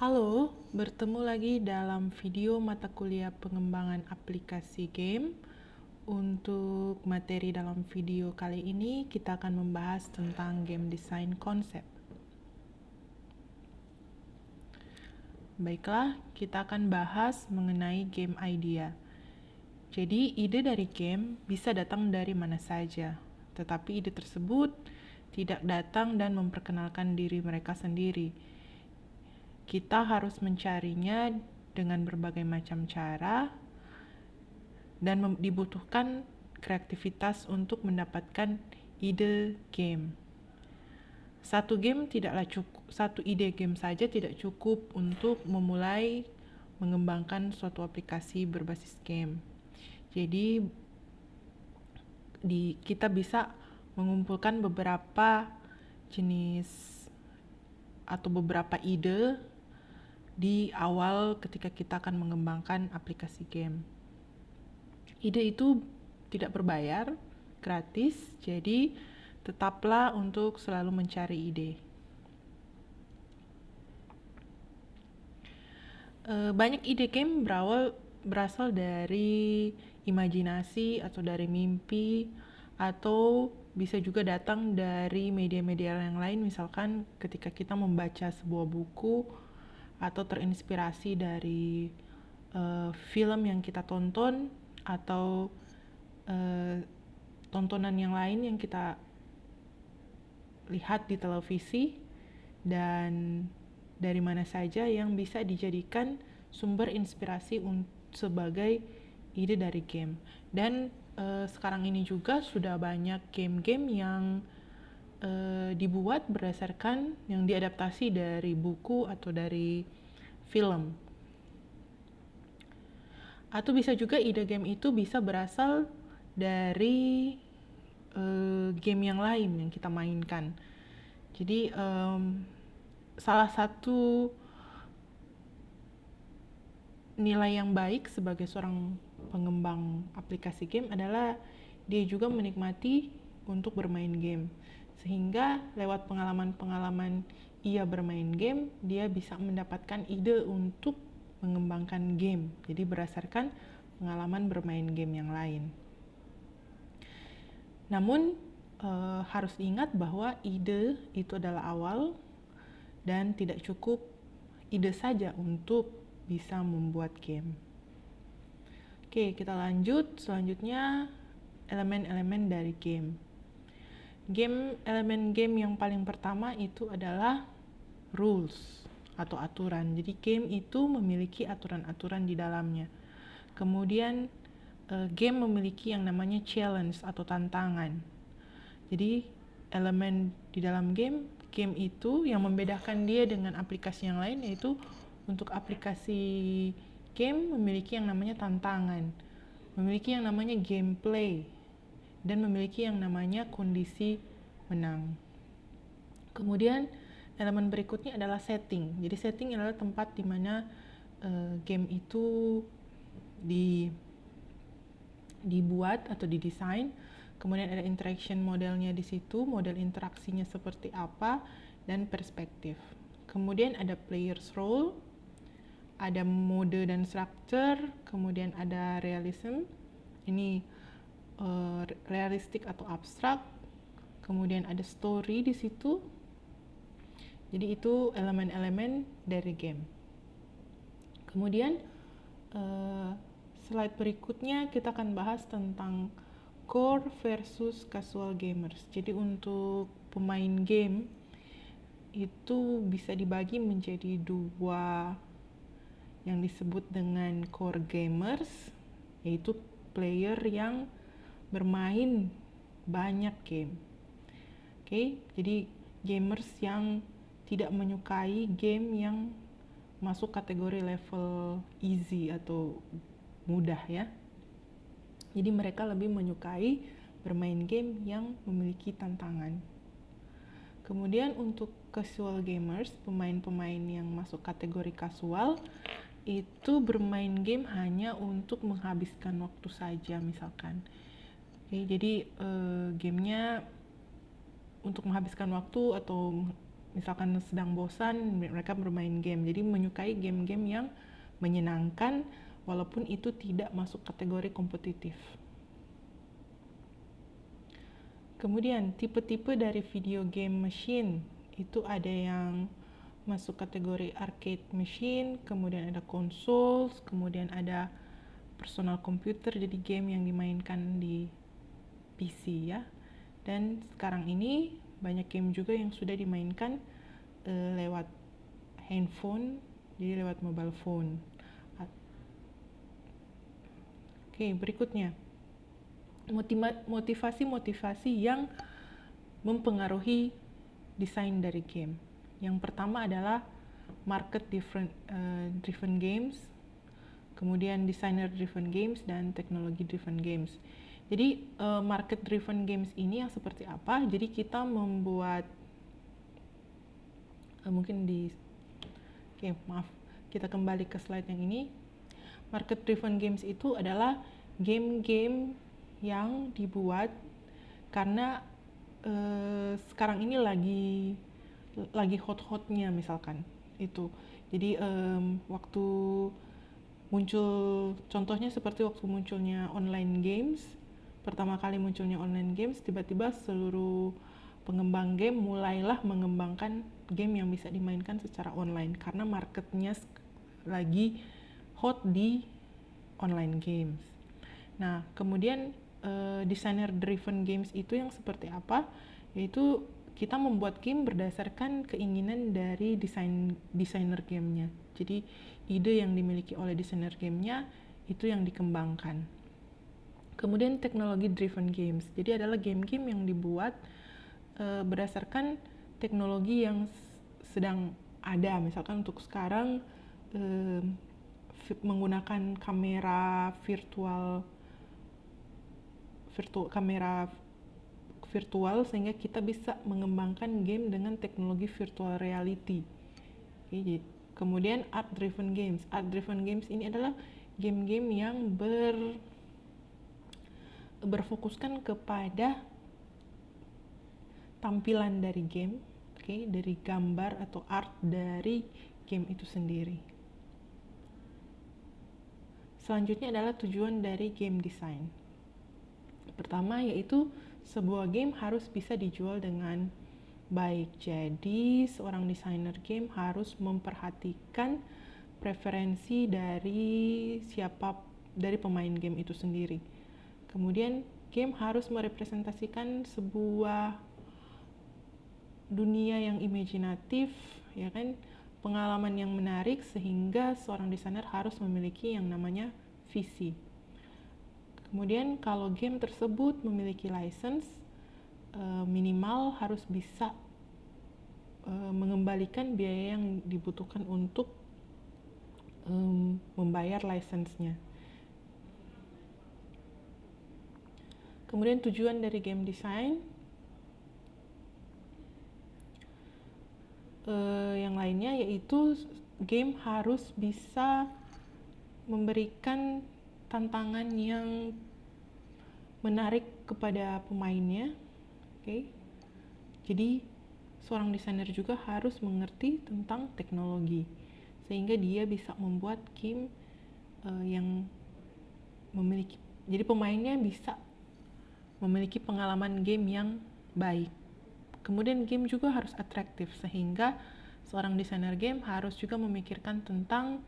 Halo, bertemu lagi dalam video mata kuliah pengembangan aplikasi game. Untuk materi dalam video kali ini, kita akan membahas tentang game design konsep. Baiklah, kita akan bahas mengenai game idea. Jadi, ide dari game bisa datang dari mana saja, tetapi ide tersebut tidak datang dan memperkenalkan diri mereka sendiri. Kita harus mencarinya dengan berbagai macam cara dan dibutuhkan kreativitas untuk mendapatkan ide game. Satu ide game saja tidak cukup untuk memulai mengembangkan suatu aplikasi berbasis game. Jadi kita bisa mengumpulkan beberapa jenis atau beberapa ide di awal ketika kita akan mengembangkan aplikasi game. Ide itu tidak berbayar, gratis, jadi tetaplah untuk selalu mencari ide. Banyak ide game berasal dari imajinasi atau dari mimpi, atau bisa juga datang dari media-media yang lain, misalkan ketika kita membaca sebuah buku atau terinspirasi dari film yang kita tonton atau tontonan yang lain yang kita lihat di televisi, dan dari mana saja yang bisa dijadikan sumber inspirasi sebagai ide dari game. Dan sekarang ini juga sudah banyak game-game yang dibuat berdasarkan yang diadaptasi dari buku atau dari film. Atau bisa juga ide game itu bisa berasal dari game yang lain yang kita mainkan. Jadi salah satu nilai yang baik sebagai seorang pengembang aplikasi game adalah dia juga menikmati untuk bermain game. Sehingga lewat pengalaman-pengalaman ia bermain game, dia bisa mendapatkan ide untuk mengembangkan game. Jadi berdasarkan pengalaman bermain game yang lain. Namun harus diingat bahwa ide itu adalah awal dan tidak cukup ide saja untuk bisa membuat game. Oke, kita lanjut. Selanjutnya, elemen-elemen dari game. Elemen game yang paling pertama itu adalah rules atau aturan. Jadi game itu memiliki aturan-aturan di dalamnya. Kemudian game memiliki yang namanya challenge atau tantangan. Jadi elemen di dalam game itu yang membedakan dia dengan aplikasi yang lain, yaitu untuk aplikasi game memiliki yang namanya tantangan, memiliki yang namanya gameplay, dan memiliki yang namanya kondisi menang. Kemudian elemen berikutnya adalah setting. Jadi setting adalah tempat di mana game itu dibuat atau didesain. Kemudian ada interaction modelnya di situ, model interaksinya seperti apa, dan perspektif. Kemudian ada player's role, ada mode dan structure, kemudian ada realism, ini realistik atau abstrak, kemudian ada story di situ. Jadi itu elemen-elemen dari game. Kemudian slide berikutnya kita akan bahas tentang core versus casual gamers. Jadi untuk pemain game itu bisa dibagi menjadi dua yang disebut dengan core gamers, yaitu player yang bermain banyak game. Oke, jadi gamers yang tidak menyukai game yang masuk kategori level easy atau mudah ya. Jadi mereka lebih menyukai bermain game yang memiliki tantangan. Kemudian untuk casual gamers, pemain-pemain yang masuk kategori casual, itu bermain game hanya untuk menghabiskan waktu saja misalkan. Oke, jadi gamenya untuk menghabiskan waktu atau misalkan sedang bosan, mereka bermain game. Jadi menyukai game-game yang menyenangkan walaupun itu tidak masuk kategori kompetitif. Kemudian tipe-tipe dari video game machine itu ada yang masuk kategori arcade machine, kemudian ada consoles, kemudian ada personal computer, jadi game yang dimainkan di PC ya. Dan sekarang ini banyak game juga yang sudah dimainkan lewat handphone, jadi lewat mobile phone. Oke, berikutnya motivasi-motivasi yang mempengaruhi desain dari game. Yang pertama adalah market driven games, kemudian designer driven games, dan teknologi driven games. Jadi market driven games ini yang seperti apa? Jadi kita membuat kita kembali ke slide yang ini. Market driven games itu adalah game-game yang dibuat karena sekarang ini lagi hot-hotnya misalkan itu. Jadi waktu muncul, contohnya seperti waktu munculnya online games, pertama kali munculnya online games, tiba-tiba seluruh pengembang game mulailah mengembangkan game yang bisa dimainkan secara online karena marketnya lagi hot di online games. Nah, kemudian designer driven games itu yang seperti apa? Yaitu kita membuat game berdasarkan keinginan dari desainer gamenya. Jadi ide yang dimiliki oleh desainer gamenya itu yang dikembangkan. Kemudian teknologi driven games. Jadi adalah game-game yang dibuat berdasarkan teknologi yang sedang ada. Misalkan untuk sekarang menggunakan kamera virtual sehingga kita bisa mengembangkan game dengan teknologi virtual reality. Oke, kemudian art driven games. Art driven games ini adalah game-game yang berfokuskan kepada tampilan dari game, dari gambar atau art dari game itu sendiri. Selanjutnya adalah tujuan dari game design. Pertama yaitu sebuah game harus bisa dijual dengan baik. Jadi seorang desainer game harus memperhatikan preferensi dari pemain game itu sendiri. Kemudian game harus merepresentasikan sebuah dunia yang imajinatif, ya kan, pengalaman yang menarik, sehingga seorang desainer harus memiliki yang namanya visi. Kemudian kalau game tersebut memiliki license, minimal harus bisa mengembalikan biaya yang dibutuhkan untuk membayar license-nya. Kemudian tujuan dari game design yang lainnya yaitu game harus bisa memberikan tantangan yang menarik kepada pemainnya. Jadi seorang desainer juga harus mengerti tentang teknologi sehingga dia bisa membuat game yang memiliki, jadi pemainnya bisa memiliki pengalaman game yang baik. Kemudian game juga harus atraktif sehingga seorang desainer game harus juga memikirkan tentang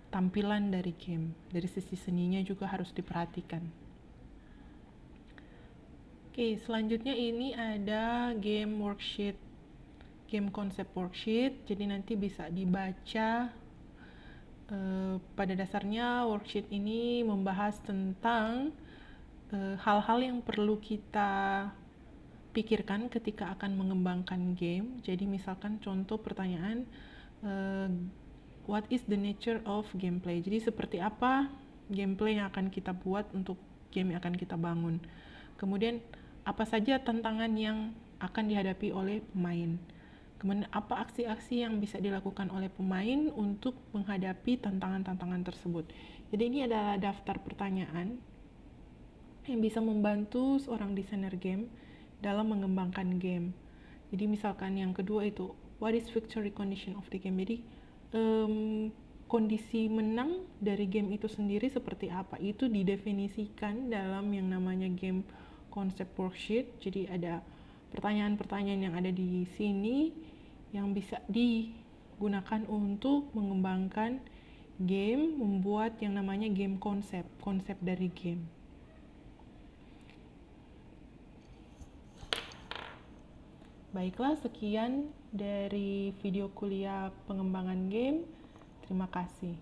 tampilan dari game, dari sisi seninya juga harus diperhatikan. Oke, selanjutnya ini ada game worksheet, game concept worksheet. Jadi nanti bisa dibaca. Pada dasarnya worksheet ini membahas tentang hal-hal yang perlu kita pikirkan ketika akan mengembangkan game. Jadi misalkan contoh pertanyaan, what is the nature of gameplay? Jadi seperti apa gameplay yang akan kita buat untuk game yang akan kita bangun. Kemudian apa saja tantangan yang akan dihadapi oleh pemain. Kemudian apa aksi-aksi yang bisa dilakukan oleh pemain untuk menghadapi tantangan-tantangan tersebut. Jadi ini adalah daftar pertanyaan yang bisa membantu seorang desainer game dalam mengembangkan game. Jadi misalkan yang kedua itu, what is victory condition of the game? Jadi kondisi menang dari game itu sendiri seperti apa? Itu didefinisikan dalam yang namanya game concept worksheet. Jadi ada pertanyaan-pertanyaan yang ada di sini yang bisa digunakan untuk mengembangkan game, membuat yang namanya game konsep dari game. Baiklah, sekian dari video kuliah pengembangan game. Terima kasih.